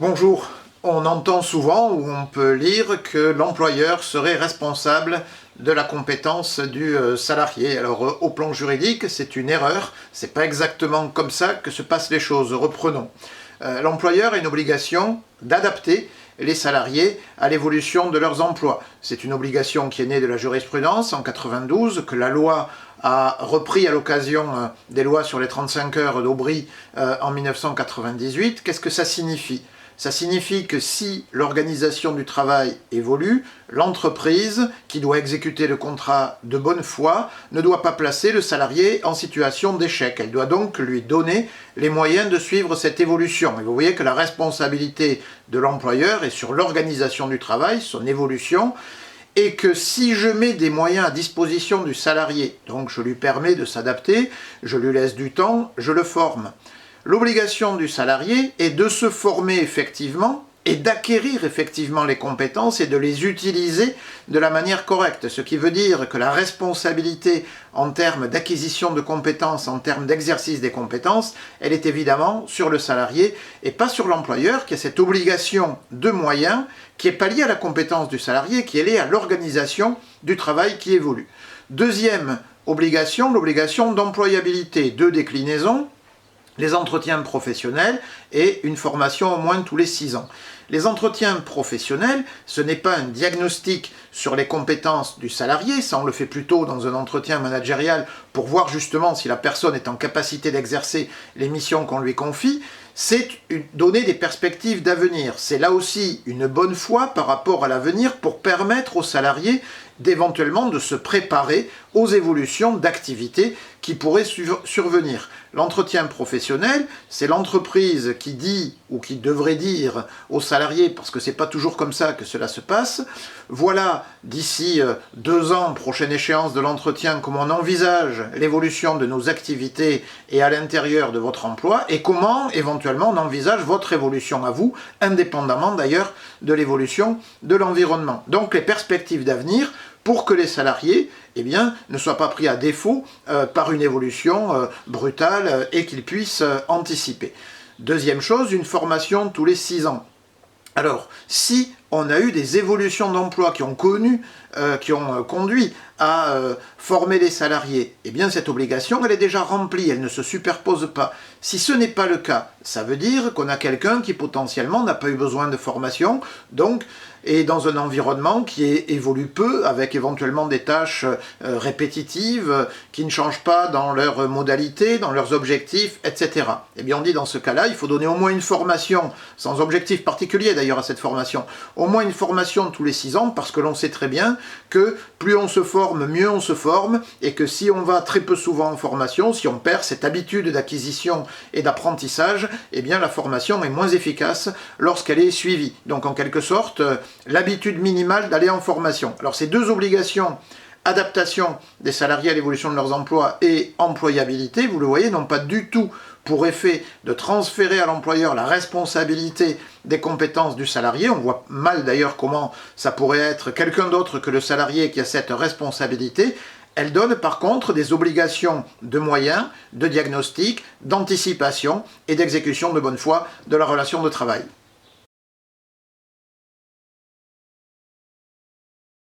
Bonjour, on entend souvent ou on peut lire que l'employeur serait responsable de la compétence du salarié. Alors au plan juridique, c'est une erreur, c'est pas exactement comme ça que se passent les choses. Reprenons. L'employeur a une obligation d'adapter les salariés à l'évolution de leurs emplois. C'est une obligation qui est née de la jurisprudence en 92, que la loi a repris à l'occasion des lois sur les 35 heures d'Aubry en 1998. Qu'est-ce que ça signifie ? Ça signifie que si l'organisation du travail évolue, l'entreprise qui doit exécuter le contrat de bonne foi ne doit pas placer le salarié en situation d'échec. Elle doit donc lui donner les moyens de suivre cette évolution. Et vous voyez que la responsabilité de l'employeur est sur l'organisation du travail, son évolution, et que si je mets des moyens à disposition du salarié, donc je lui permets de s'adapter, je lui laisse du temps, je le forme. L'obligation du salarié est de se former effectivement et d'acquérir effectivement les compétences et de les utiliser de la manière correcte. Ce qui veut dire que la responsabilité en termes d'acquisition de compétences, en termes d'exercice des compétences, elle est évidemment sur le salarié et pas sur l'employeur qui a cette obligation de moyens qui est pas liée à la compétence du salarié, qui est liée à l'organisation du travail qui évolue. Deuxième obligation, l'obligation d'employabilité. Deux déclinaisons. Les entretiens professionnels et une formation au moins tous les 6 ans. Les entretiens professionnels, ce n'est pas un diagnostic sur les compétences du salarié, ça on le fait plutôt dans un entretien managérial pour voir justement si la personne est en capacité d'exercer les missions qu'on lui confie, c'est donner des perspectives d'avenir. C'est là aussi une bonne foi par rapport à l'avenir pour permettre aux salariés d'éventuellement de se préparer aux évolutions d'activité qui pourraient survenir. L'entretien professionnel, c'est l'entreprise qui dit ou qui devrait dire aux salariés, parce que c'est pas toujours comme ça que cela se passe, voilà d'ici 2 ans, prochaine échéance de l'entretien, comment on envisage l'évolution de nos activités et à l'intérieur de votre emploi et comment éventuellement on envisage votre évolution à vous, indépendamment d'ailleurs de l'évolution de l'environnement. Donc les perspectives d'avenir pour que les salariés ne soient pas pris à défaut par une évolution brutale et qu'ils puissent anticiper. Deuxième chose, une formation tous les 6 ans. Alors, si on a eu des évolutions d'emploi qui ont conduit à former les salariés, eh bien cette obligation, elle est déjà remplie, elle ne se superpose pas. Si ce n'est pas le cas, ça veut dire qu'on a quelqu'un qui potentiellement n'a pas eu besoin de formation, donc est dans un environnement qui évolue peu, avec éventuellement des tâches répétitives, qui ne changent pas dans leurs modalités, dans leurs objectifs, etc. Eh bien on dit dans ce cas-là, il faut donner au moins une formation, sans objectif particulier d'ailleurs à cette formation, au moins une formation tous les 6 ans, parce que l'on sait très bien que plus on se forme, mieux on se forme, et que si on va très peu souvent en formation, si on perd cette habitude d'acquisition et d'apprentissage, eh bien la formation est moins efficace lorsqu'elle est suivie. Donc en quelque sorte, l'habitude minimale d'aller en formation. Alors ces deux obligations, adaptation des salariés à l'évolution de leurs emplois et employabilité, vous le voyez, n'ont pas du tout pour effet de transférer à l'employeur la responsabilité des compétences du salarié. On voit mal d'ailleurs comment ça pourrait être quelqu'un d'autre que le salarié qui a cette responsabilité. Elle donne par contre des obligations de moyens, de diagnostic, d'anticipation et d'exécution de bonne foi de la relation de travail.